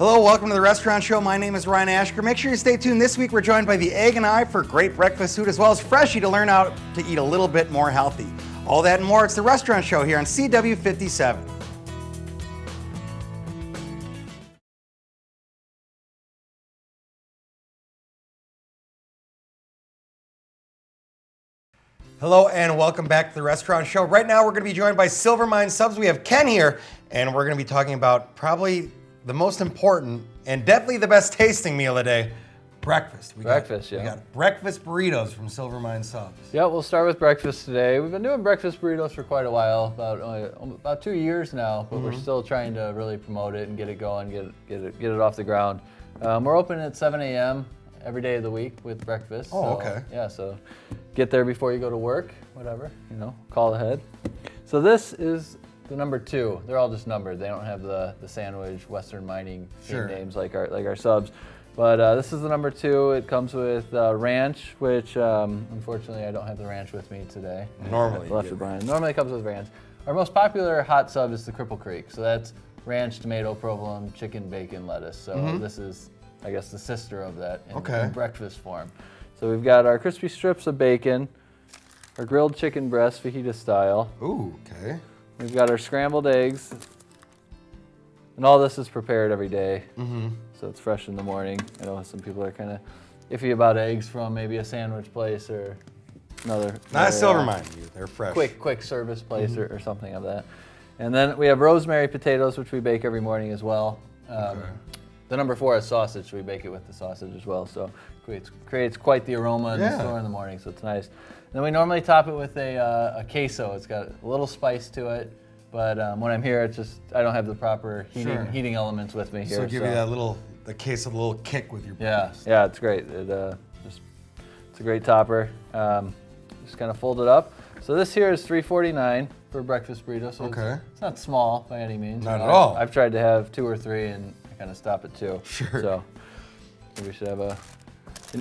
Hello, welcome to the Restaurant Show. My name is Ryan Ashker. Make sure you stay tuned. This week we're joined by the Egg and I for great breakfast food as well as Freshie to learn how to eat a little bit more healthy. All that and more. It's the Restaurant Show here on CW57. Hello and welcome back to the Restaurant Show. Right now we're going to be joined by Silvermine Subs. We have Ken here and we're going to be talking about probably the most important and definitely the best tasting meal of the day, breakfast. We got breakfast burritos from Silvermine Subs. Yeah, we'll start with breakfast today. We've been doing breakfast burritos for quite a while, about 2 years now, but we're still trying to really promote it and get it going, get it off the ground. We're open at 7 a.m. every day of the week with breakfast. Oh, okay. Yeah, so get there before you go to work, whatever, call ahead. So this is the number 2. They're all just numbered. They don't have the sandwich, Western Mining names like our subs. But this is the number 2. It comes with ranch, which unfortunately I don't have the ranch with me today. Normally it comes with ranch. Our most popular hot sub is the Cripple Creek. So that's ranch, tomato, provolone, chicken, bacon, lettuce. So this is, I guess, the sister of that in breakfast form. So we've got our crispy strips of bacon, our grilled chicken breast, fajita style. Ooh, okay. We've got our scrambled eggs, and all this is prepared every day, so it's fresh in the morning. I know some people are kind of iffy about eggs from maybe a sandwich place or another. Not a Silvermine, they're fresh. Quick service place or something of that. And then we have rosemary potatoes, which we bake every morning as well. The number 4 is sausage, so we bake it with the sausage as well. So it creates quite the aroma in the store in the morning, so it's nice. And then we normally top it with a queso. It's got a little spice to it, but when I'm here, it's just I don't have the proper heating elements with me here. So give you the queso, a little kick with your breakfast. Yeah, it's great. It's a great topper. Just kind of fold it up. So this here is $3.49 for a breakfast burrito. So it's not small by any means. Not at all. I've tried to have 2 or 3 and I kind of stop at 2. Sure. So we should have an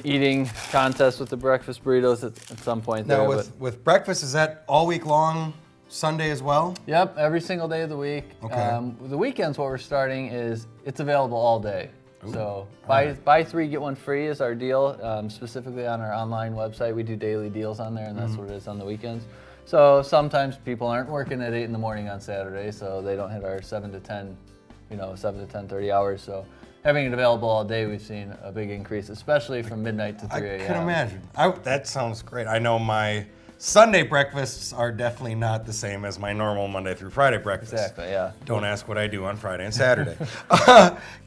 eating contest with the breakfast burritos at some point. Now with breakfast, is that all week long, Sunday as well? Yep, every single day of the week. Okay. The weekends, what we're starting is it's available all day. Ooh. So buy 3, get 1 free is our deal. Specifically on our online website, we do daily deals on there, and that's what it is on the weekends. So sometimes people aren't working at 8 in the morning on Saturday, so they don't hit our 7 to 10, 7 to 10:30 hours. So having it available all day, we've seen a big increase, especially from midnight to 3 a.m. I can imagine. That sounds great. I know my Sunday breakfasts are definitely not the same as my normal Monday through Friday breakfast. Exactly, yeah. Don't ask what I do on Friday and Saturday.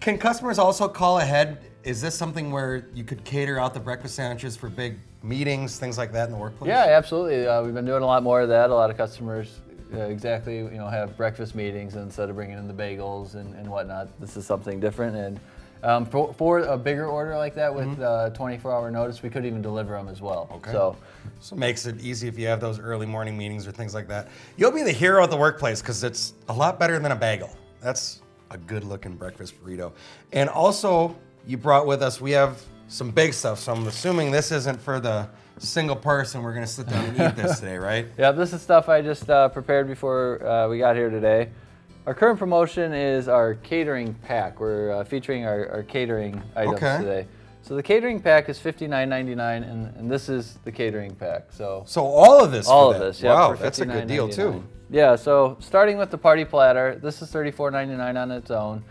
Can customers also call ahead? Is this something where you could cater out the breakfast sandwiches for big meetings, things like that in the workplace? Yeah, absolutely. We've been doing a lot more of that. A lot of customers have breakfast meetings instead of bringing in the bagels and whatnot. This is something different. And for a bigger order like that with 24-hour notice, we could even deliver them as well. Okay. So it makes it easy if you have those early morning meetings or things like that. You'll be the hero at the workplace because it's a lot better than a bagel. That's a good-looking breakfast burrito. And also, you brought with us, we have some big stuff, so I'm assuming this isn't for the single person. We're going to sit down and eat this today, right? Yeah, this is stuff I just prepared before we got here today. Our current promotion is our catering pack. We're featuring our catering items today. So the catering pack is $59.99, and this is the catering pack. So all of this. All of this, yeah. Wow, that's a good deal too. Yeah. So starting with the party platter, this is $34.99 on its own.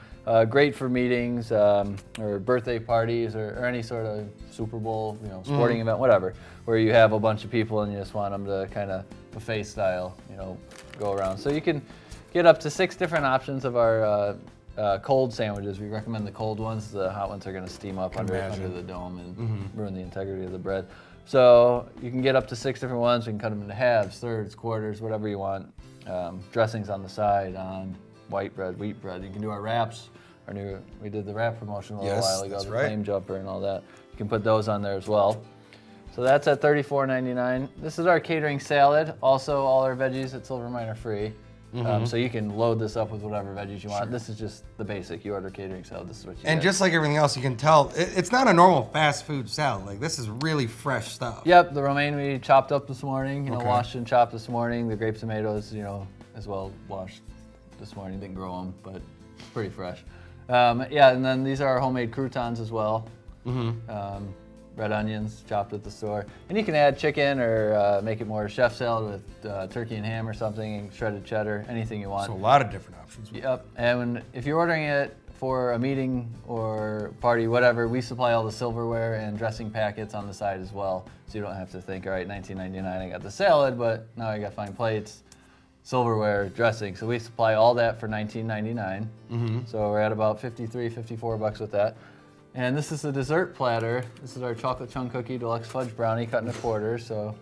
Great for meetings or birthday parties or any sort of Super Bowl, sporting event, whatever, where you have a bunch of people and you just want them to kind of buffet style, go around. So you can get up to 6 different options of our cold sandwiches. We recommend the cold ones. The hot ones are going to steam up under the dome and ruin the integrity of the bread. So you can get up to 6 different ones. We can cut them into halves, thirds, quarters, whatever you want. Dressings on the side, on white bread, wheat bread. You can do our wraps. We did the wrap promotion a little while ago, the flame jumper and all that. You can put those on there as well. So that's at $34.99. This is our catering salad. Also, all our veggies at Silvermine are free. So you can load this up with whatever veggies you want. This is just the basic. You order catering salad, this is what you get. Just like everything else, you can tell, it's not a normal fast food salad. Like, this is really fresh stuff. Yep, the romaine we chopped up this morning, washed and chopped this morning. The grape tomatoes, as well, washed this morning. Didn't grow them, but pretty fresh. Yeah, and then these are our homemade croutons as well. Red onions chopped at the store. And you can add chicken or make it more chef salad with turkey and ham or something, and shredded cheddar, anything you want. So a lot of different options. Yep, and if you're ordering it for a meeting or party, whatever, we supply all the silverware and dressing packets on the side as well. So you don't have to think, all right, $19.99, I got the salad, but now I got to find plates, silverware, dressing. So we supply all that for $19.99. So we're at about $54 with that. And this is the dessert platter. This is our chocolate chunk cookie deluxe fudge brownie cut into quarters. So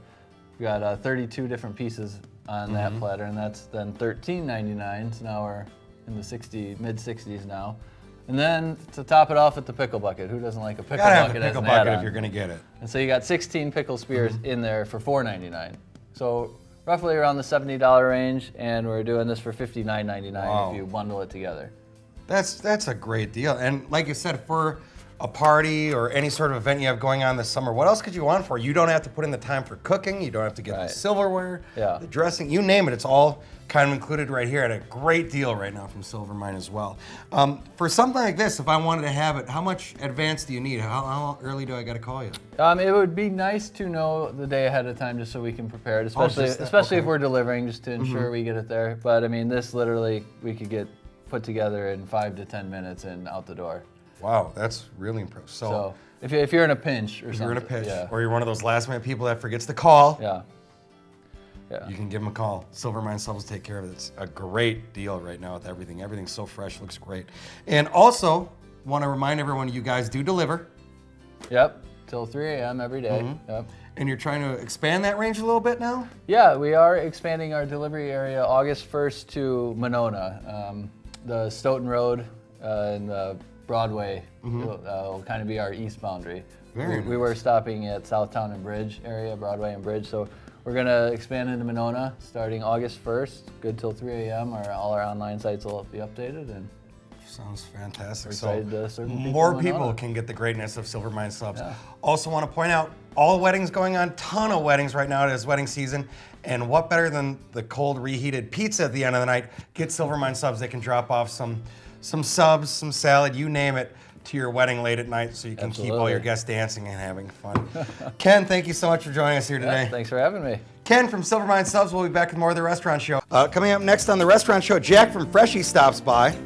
we got 32 different pieces on that platter, and that's then $13.99. So now we're in the mid 60s now. And then to top it off with the pickle bucket. Who doesn't like a pickle Gotta have bucket a as pickle an bucket add-on? if you're gonna get it. And so you got 16 pickle spears in there for $4.99. So roughly around the $70 range, and we're doing this for $59.99 Wow. if you bundle it together. That's a great deal. And like you said, for a party or any sort of event you have going on this summer, what else could you want for? You don't have to put in the time for cooking. You don't have to get Right. the silverware, Yeah. the dressing, you name it. It's all kind of included right here at a great deal right now from Silvermine as well. For something like this, if I wanted to have it, how much advance do you need? How early do I got to call you? It would be nice to know the day ahead of time just so we can prepare it, especially just that, especially if okay. we're delivering, just to ensure we get it there. But I mean, this literally we could get put together in 5 to 10 minutes and out the door. Wow, that's really impressive. So if you're in a pinch or if something, you're in a pinch, yeah, or you're one of those last minute people that forgets to call, yeah. you can give them a call. Silvermine Subs will take care of it. It's a great deal right now with everything. Everything's so fresh, looks great. And also, want to remind everyone, you guys do deliver. Yep, till 3 a.m. every day. Yep. And you're trying to expand that range a little bit now? Yeah, we are expanding our delivery area August 1st to Monona. The Stoughton Road and the Broadway will kind of be our east boundary. Very We were stopping at Southtown and Bridge area, Broadway and Bridge, so we're going to expand into Monona starting August 1st, good till 3 a.m. All our online sites will be updated, and Sounds fantastic. We're So excited to serve the people more in people Monona. can get the greatness of Silvermine Subs. Yeah. Also want to point out, all weddings going on, ton of weddings right now. It is wedding season. And what better than the cold reheated pizza at the end of the night? Get Silvermine Subs. They can drop off some subs, some salad, you name it, to your wedding late at night so you can keep all your Absolutely. guests dancing and having fun. Ken, thank you so much for joining us here today. Yeah, thanks for having me. Ken from Silvermine Subs. We'll be back with more of the restaurant show. Coming up next on the restaurant show, Jack from Freshie stops by.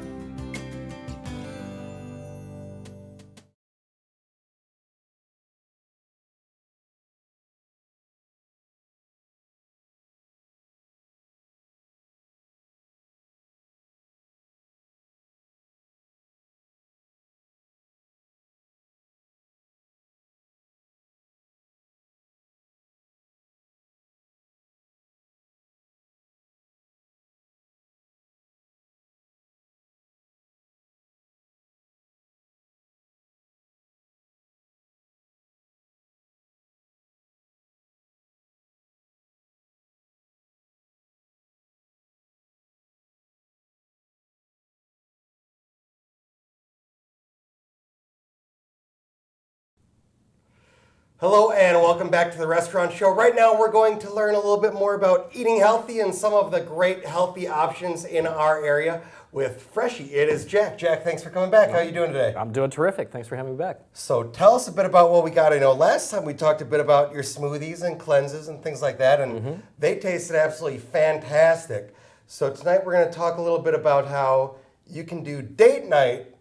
Hello and welcome back to the restaurant show. Right now we're going to learn a little bit more about eating healthy and some of the great healthy options in our area with Freshie. It is Jack. Jack, thanks for coming back. How are you doing today? I'm doing terrific. Thanks for having me back. So tell us a bit about what we got. I know last time we talked a bit about your smoothies and cleanses and things like that, and they tasted absolutely fantastic. So tonight we're going to talk a little bit about how you can do date night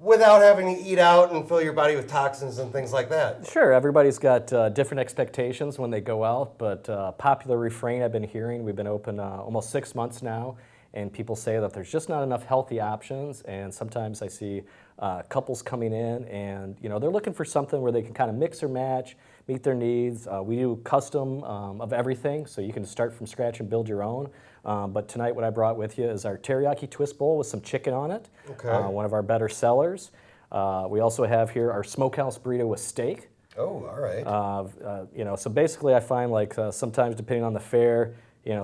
without having to eat out and fill your body with toxins and things like that. Sure, everybody's got different expectations when they go out, but popular refrain I've been hearing, we've been open almost 6 months now, and people say that there's just not enough healthy options, and sometimes I see couples coming in and they're looking for something where they can kind of mix or match, meet their needs. We do custom of everything, so you can start from scratch and build your own. But tonight what I brought with you is our teriyaki twist bowl with some chicken on it, Okay. one of our better sellers. We also have here our smokehouse burrito with steak. Oh, all right. So basically I find like sometimes depending on the fare,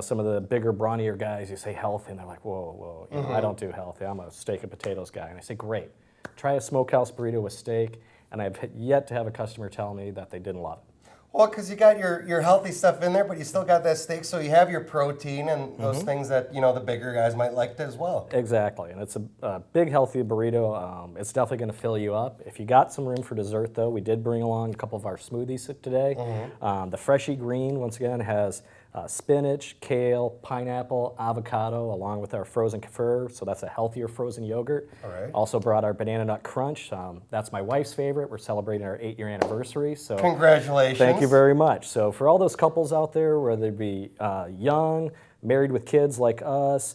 some of the bigger, brawnier guys, you say healthy, and they're like, whoa, I don't do healthy. I'm a steak and potatoes guy. And I say, great, try a smokehouse burrito with steak. And I've yet to have a customer tell me that they didn't love it. Well, because you got your healthy stuff in there, but you still got that steak, so you have your protein and those things that the bigger guys might like as well. Exactly, and it's a big, healthy burrito. It's definitely going to fill you up. If you got some room for dessert, though, we did bring along a couple of our smoothies today. The Freshie Green, once again, has spinach, kale, pineapple, avocado, along with our frozen kefir, so that's a healthier frozen yogurt. All right. Also brought our banana nut crunch. That's my wife's favorite. We're celebrating our 8-year anniversary, so Congratulations. thank you very much. So for all those couples out there, whether they be young, married with kids like us,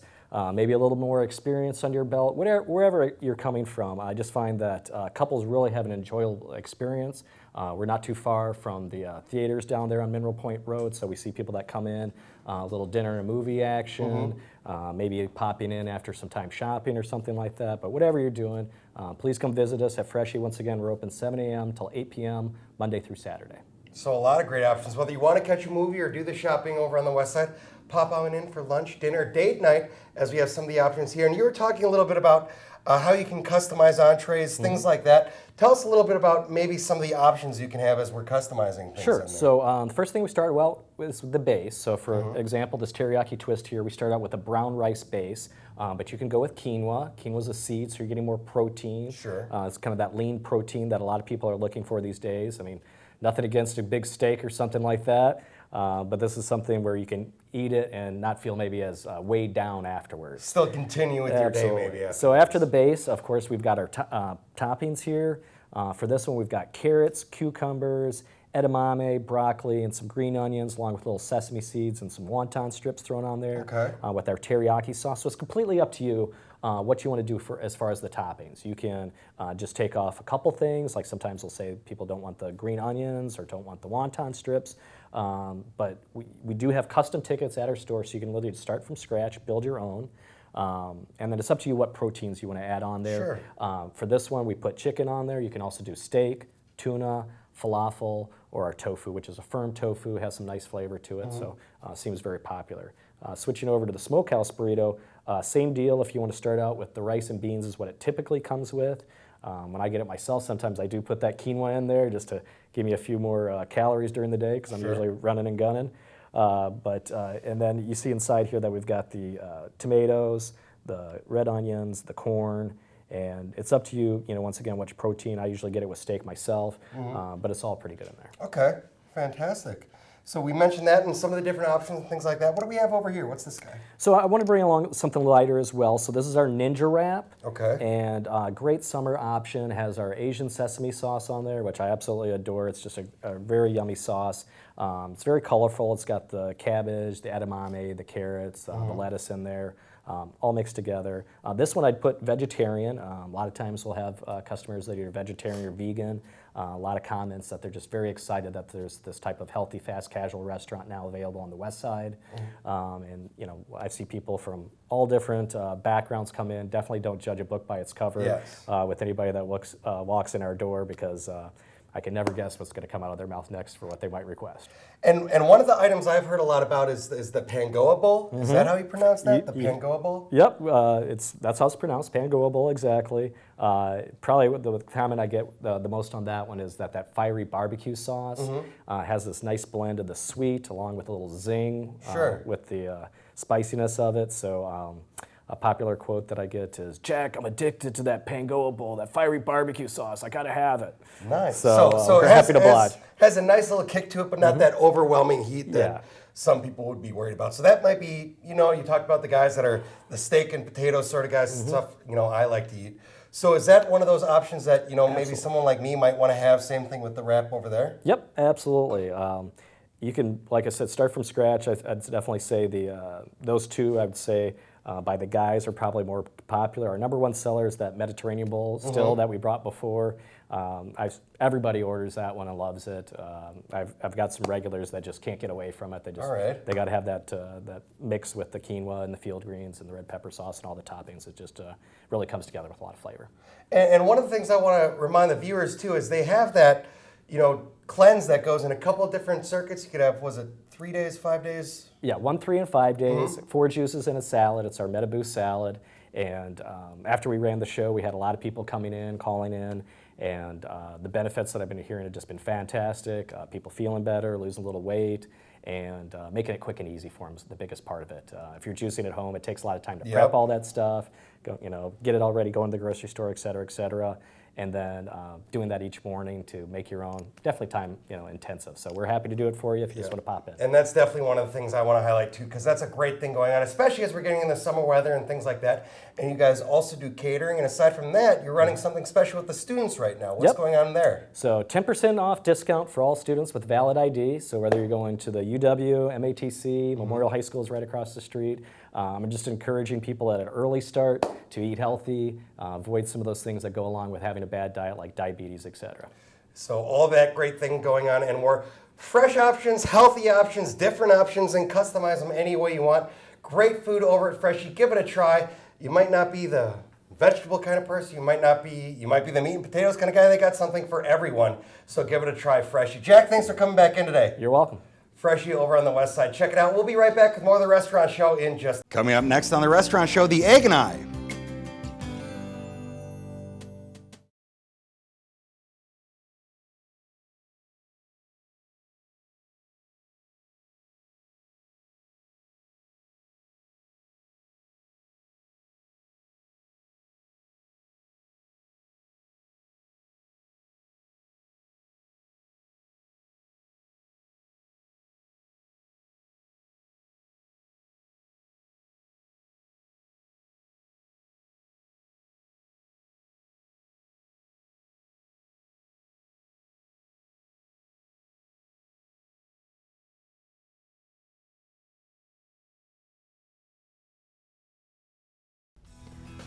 maybe a little more experience under your belt, wherever you're coming from, I just find that couples really have an enjoyable experience. We're not too far from the theaters down there on Mineral Point Road, so we see people that come in, a little dinner and a movie action, maybe popping in after some time shopping or something like that. But whatever you're doing, please come visit us at Freshie. Once again, we're open 7 a.m. till 8 p.m., Monday through Saturday. So a lot of great options. Whether you want to catch a movie or do the shopping over on the west side, pop on in for lunch, dinner, date night, as we have some of the options here. And you were talking a little bit about how you can customize entrees, things like that. Tell us a little bit about maybe some of the options you can have as we're customizing things. Sure. In there. So the first thing we started out with is the base. So for example, this teriyaki twist here, we start out with a brown rice base, but you can go with quinoa. Quinoa's a seed, so you're getting more protein. Sure. It's kind of that lean protein that a lot of people are looking for these days. I mean, nothing against a big steak or something like that, but this is something where you can eat it and not feel maybe as weighed down afterwards. Still continue with your day maybe. So after the base, of course, we've got our toppings here. For this one, we've got carrots, cucumbers, edamame, broccoli, and some green onions, along with little sesame seeds and some wonton strips thrown on there. Okay. With our teriyaki sauce. So it's completely up to you what you want to do for as far as the toppings. You can just take off a couple things, like sometimes we'll say people don't want the green onions or don't want the wonton strips. But we do have custom tickets at our store, so you can literally start from scratch, build your own. And then it's up to you what proteins you want to add on there. Sure. For this one, we put chicken on there. You can also do steak, tuna, falafel, or our tofu, which is a firm tofu, has some nice flavor to it, so seems very popular. Switching over to the smokehouse burrito, same deal. If you want to start out with the rice and beans is what it typically comes with. When I get it myself, sometimes I do put that quinoa in there just to give me a few more calories during the day because I'm usually running and gunning. And then you see inside here that we've got the tomatoes, the red onions, the corn, and it's up to you, once again, which protein. I usually get it with steak myself, but it's all pretty good in there. Okay, fantastic. So we mentioned that and some of the different options and things like that. What do we have over here? What's this guy? So I want to bring along something lighter as well. So this is our Ninja Wrap. Okay. And great summer option, has our Asian sesame sauce on there, which I absolutely adore. It's just a very yummy sauce. It's very colorful. It's got the cabbage, the edamame, the carrots, the lettuce in there. All mixed together. This one I'd put vegetarian. A lot of times we'll have customers that are vegetarian or vegan. A lot of comments that they're just very excited that there's this type of healthy, fast casual restaurant now available on the west side. And I see people from all different backgrounds come in. Definitely don't judge a book by its cover with anybody that walks in our door, because I can never guess what's going to come out of their mouth next for what they might request. And one of the items I've heard a lot about is the Pangoa Bowl. Is that how you pronounce that? The Pangoa Bowl? Yep, that's how it's pronounced, Pangoa Bowl, exactly. Probably the comment I get the most on that one is that fiery barbecue sauce has this nice blend of the sweet along with a little zing with the spiciness of it. So a popular quote that I get is, "Jack, I'm addicted to that Pangoa Bowl, that fiery barbecue sauce. I gotta have it." Nice. So it we're happy to oblige. Has a nice little kick to it, but not that overwhelming heat that some people would be worried about. So that might be, you talked about the guys that are the steak and potato sort of guys and stuff, I like to eat. So is that one of those options that, maybe someone like me might want to have? Same thing with the wrap over there? Yep, absolutely. You can, like I said, start from scratch. I'd definitely say those two, I would say, by the guys are probably more popular. Our number one seller is that Mediterranean Bowl still that we brought before. Everybody orders that one and loves it. I've got some regulars that just can't get away from it. They got to have that mix with the quinoa and the field greens and the red pepper sauce and all the toppings. It just really comes together with a lot of flavor. And one of the things I want to remind the viewers too is they have that, cleanse that goes in a couple of different circuits. You could have, was it 3 days, 5 days? Yeah, 1, 3, and 5 days. 4 juices in a salad. It's our Metaboost salad. And after we ran the show, we had a lot of people coming in, calling in, and the benefits that I've been hearing have just been fantastic. People feeling better, losing a little weight, and making it quick and easy for them is the biggest part of it. If you're juicing at home, it takes a lot of time to prep all that stuff, get it all ready, go into the grocery store, et cetera, et cetera. And then doing that each morning to make your own, definitely time intensive. So we're happy to do it for you if you just want to pop in. And that's definitely one of the things I want to highlight too, because that's a great thing going on, especially as we're getting into summer weather and things like that. And you guys also do catering, and aside from that, you're running something special with the students right now. What's going on there? So 10% off discount for all students with valid ID. So whether you're going to the UW, MATC, Memorial High School is right across the street. I'm just encouraging people at an early start to eat healthy, avoid some of those things that go along with having a bad diet like diabetes, et cetera. So all that great thing going on, and more fresh options, healthy options, different options, and customize them any way you want. Great food over at Freshie. Give it a try. You might not be the vegetable kind of person. You might be the meat and potatoes kind of guy. They got something for everyone. So give it a try, Freshie. Jack, thanks for coming back in today. You're welcome. Freshie over on the west side. Check it out. We'll be right back with more of the Restaurant Show in just... Coming up next on the Restaurant Show, the Egg and I.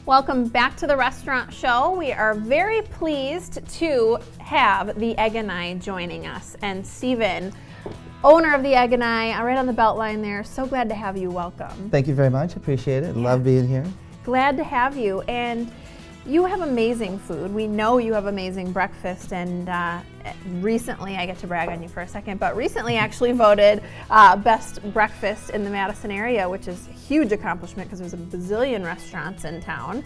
Welcome back to the Restaurant Show. We are very pleased to have the Egg and I joining us. And Steven, owner of the Egg and I, right on the Beltline there. So glad to have you. Welcome. Thank you very much. Appreciate it. Love being here. Glad to have you. And you have amazing food. We know you have amazing breakfast, and recently, I get to brag on you for a second, but recently actually voted best breakfast in the Madison area, which is a huge accomplishment because there's a bazillion restaurants in town.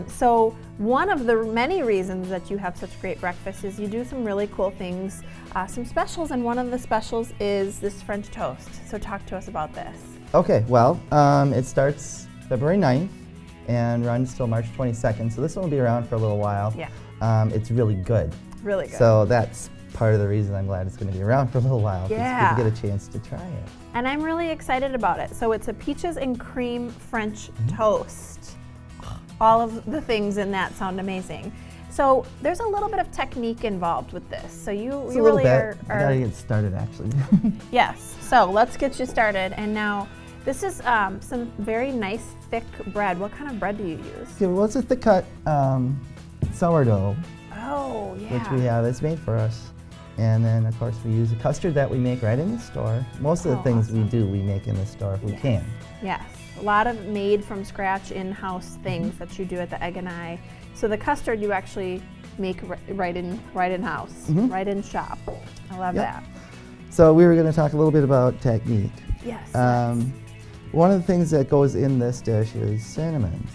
So one of the many reasons that you have such great breakfast is you do some really cool things, some specials, and one of the specials is this French toast. So talk to us about this. Okay, well, it starts February 9th and runs till March 22nd, so this one will be around for a little while. Yeah. It's really good. Really good. So that's part of the reason I'm glad it's going to be around for a little while, because Yeah. people get a chance to try it. And I'm really excited about it. So it's a peaches and cream French toast. All of the things in that sound amazing. So there's a little bit of technique involved with this. So you It's a little really bit. I are gotta get started, actually. yes. So let's get you started. And now this is some very nice thick bread. What kind of bread do you use? Okay, well, it's a thick cut sourdough, Oh, yeah. which we have. It's made for us. And then, of course, we use a custard that we make right in the store. Most of the things we do, we make in the store if we can. Yes, a lot of made from scratch in-house things that you do at the Egg and I. So the custard you actually make right in house, right in shop. I love Yep. that. So we were going to talk a little bit about technique. Yes. One of the things that goes in this dish is cinnamon.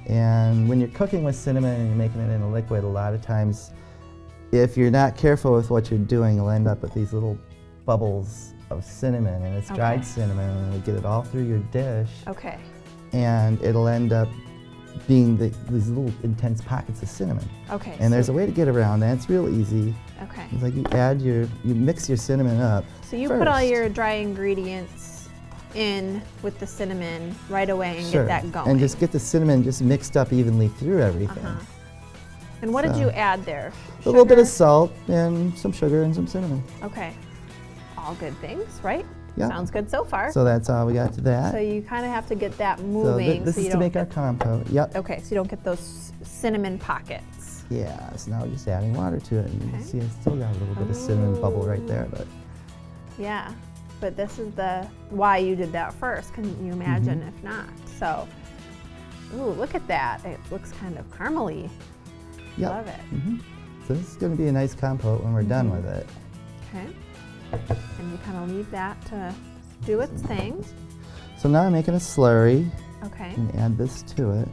And when you're cooking with cinnamon and you're making it in a liquid, a lot of times, if you're not careful with what you're doing, you'll end up with these little bubbles of cinnamon, and it's dried cinnamon, and you get it all through your dish, Okay. and it'll end up being these little intense pockets of cinnamon. Okay. And there's a way to get around that. It's real easy. Okay. It's like you mix your cinnamon up. So you put all first. your dry ingredients in with the cinnamon right away and Sure. get that going. And just get the cinnamon just mixed up evenly through everything. And what did so- you add there? A little bit of Sugar? salt and some sugar and some cinnamon. Okay. All good things, right? Yeah. Sounds good so far. So that's all we got to that. So you kind of have to get that So moving. this you is to don't make our compote. Yep. Okay, so you don't get those cinnamon pockets. Yeah, so now we're just adding water to it. And you can see I still got a little bit of cinnamon bubble right there. But Yeah, but this is why you did that first. Can you imagine if not? So, ooh, look at that. It looks kind of caramely. yep. Love it. So this is going to be a nice compote when we're done with it. Okay. And you kind of leave that to do its thing. So now I'm making a slurry. Okay. And add this to it.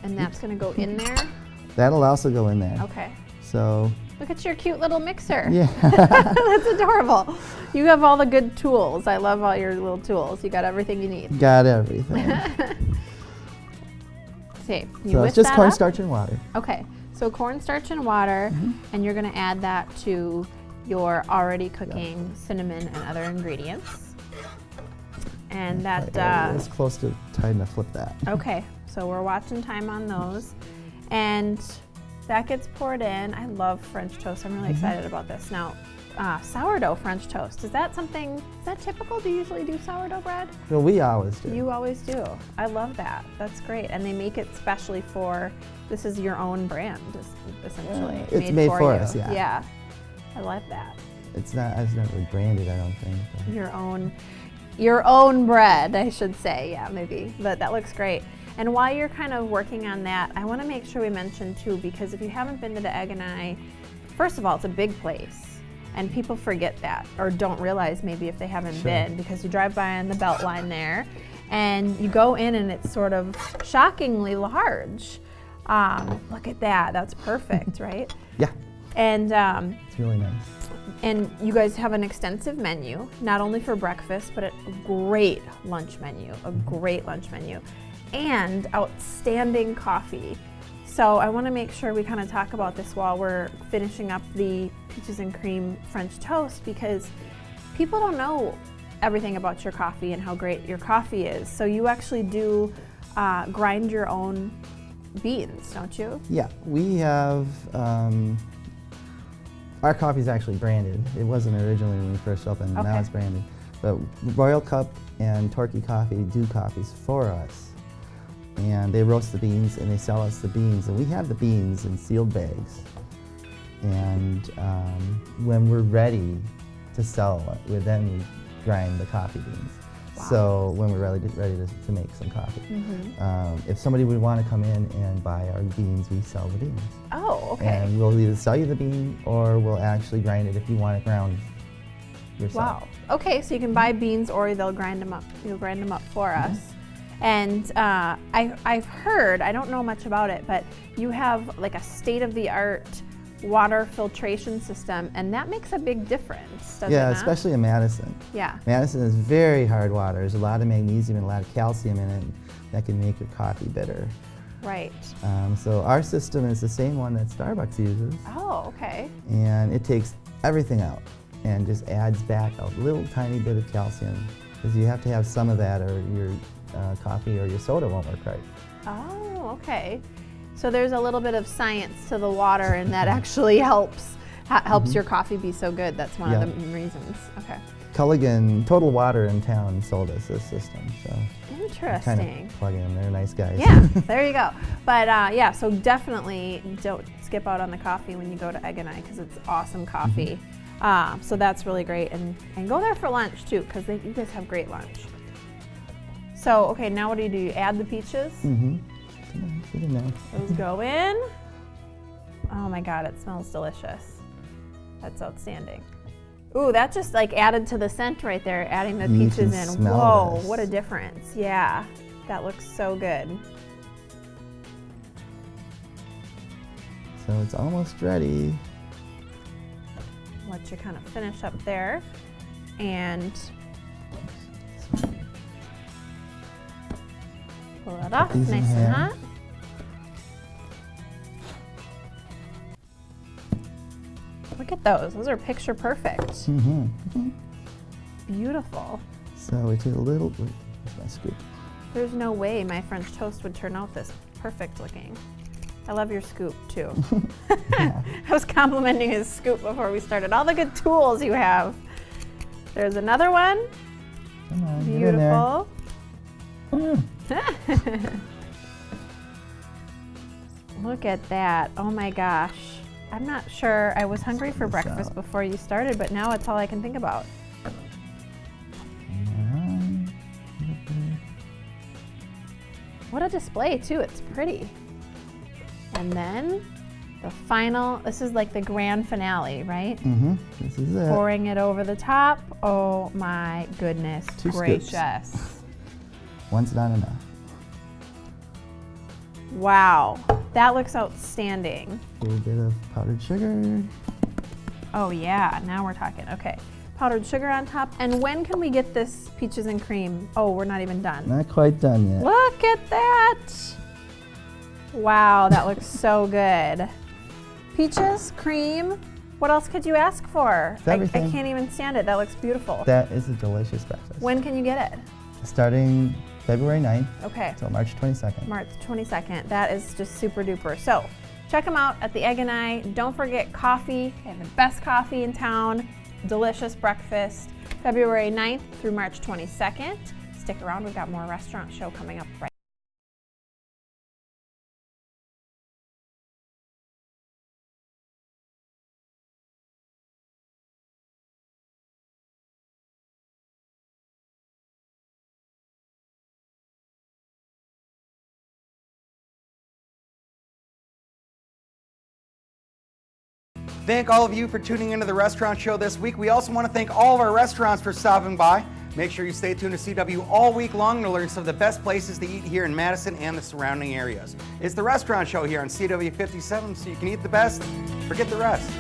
And that's gonna go in there? That'll also go in there. Okay. So, Look at your cute little mixer. yeah. That's adorable. You have all the good tools. I love all your little tools. You got everything you need. Got everything. See, you So whisk it's just that up? cornstarch and water. Okay, so cornstarch and water, and you're gonna add that to your already cooking cinnamon and other ingredients. And that, It's close to time to flip that. okay, so we're watching time on those. And that gets poured in. I love French toast. I'm really excited about this. Now, sourdough French toast, is that typical? Do you usually do sourdough bread? Well, we always do. You always do. I love that. That's great. And they make it specially this is your own brand, essentially. Yeah, it's made for you. us, yeah. Yeah. I love that. It's not really branded, I don't think. But. Your own bread, I should say. Yeah, maybe. But that looks great. And while you're kind of working on that, I want to make sure we mention too, because if you haven't been to the Egg and I, first of all, it's a big place. And people forget that, or don't realize maybe if they haven't been, because you drive by on the Beltline there, and you go in and it's sort of shockingly large. Look at that, that's perfect, right? Yeah, And it's really nice. and you guys have an extensive menu, not only for breakfast, but a great lunch menu, and outstanding coffee. So I want to make sure we kind of talk about this while we're finishing up the peaches and cream French toast, because people don't know everything about your coffee and how great your coffee is. So you actually do grind your own beans, don't you? Yeah, we have, our coffee is actually branded. It wasn't originally when we first opened, now Okay. it's branded. But Royal Cup and Torquay Coffee do coffees for us. And they roast the beans and they sell us the beans. And we have the beans in sealed bags. And when we're ready to sell it, we then grind the coffee beans. So when we're ready to make some coffee. If somebody would want to come in and buy our beans, we sell the beans. Oh, okay. And we'll either sell you the bean or we'll actually grind it if you want it ground yourself. Wow. Okay, so you can buy beans or they'll grind them up. You'll grind them up for us. And I've heard, I don't know much about it, but you have like a state-of-the-art water filtration system, and that makes a big difference, does it Yeah, not? especially in Madison. Yeah. Madison is very hard water. There's a lot of magnesium and a lot of calcium in it that can make your coffee bitter. Right. So our system is the same one that Starbucks uses, Oh, okay. and it takes everything out and just adds back a little tiny bit of calcium, because you have to have some of that or your coffee or your soda won't work right. Oh, okay. So there's a little bit of science to the water, and that actually helps your coffee be so good. That's one of the reasons. Okay. Culligan, Total Water in town, sold us this system, so kind Interesting. of plug in. They're nice guys. Yeah, there you go. But yeah, so definitely don't skip out on the coffee when you go to Egg and I, because it's awesome coffee. So that's really great, and go there for lunch too, because you guys have great lunch. So okay, now what do? You add the peaches? Come on, get in there. Those go in. Oh my God, it smells delicious. That's outstanding. Ooh, that just like added to the scent right there, adding the You peaches can in. smell Whoa, this. what a difference. Yeah, that looks so good. So it's almost ready. Let you kind of finish up there. And pull that off, these in nice and hand. hot. Look at those. Those are picture perfect. Beautiful. So we take a little, where's my scoop? There's no way my French toast would turn out this perfect looking. I love your scoop too. I was complimenting his scoop before we started. All the good tools you have. There's another one. Come on, get in there. Beautiful. Look at that. Oh my gosh. I'm not sure. I was hungry for breakfast before you started, but now it's all I can think about. What a display too. It's pretty. And then the final, this is like the grand finale, right? This is it. Pouring it over the top. Oh my goodness 2 scoops. gracious. One's not enough. Wow, that looks outstanding. A little bit of powdered sugar. Oh yeah, now we're talking. Okay, powdered sugar on top. And when can we get this peaches and cream? Oh, we're not even done. Not quite done yet. Look at that. Wow, that looks so good. Peaches, cream. What else could you ask for? It's I everything. can't even stand it. That looks beautiful. That is a delicious breakfast. When can you get it? Starting February 9th Okay. till March 22nd. March 22nd. That is just super duper. So check them out at the Egg and I. Don't forget coffee. They have the best coffee in town. Delicious breakfast. February 9th through March 22nd. Stick around. We've got more restaurant show coming up right. Thank all of you for tuning into the restaurant show this week. We also want to thank all of our restaurants for stopping by. Make sure you stay tuned to CW all week long to learn some of the best places to eat here in Madison and the surrounding areas. It's the restaurant show here on CW 57, so you can eat the best, forget the rest.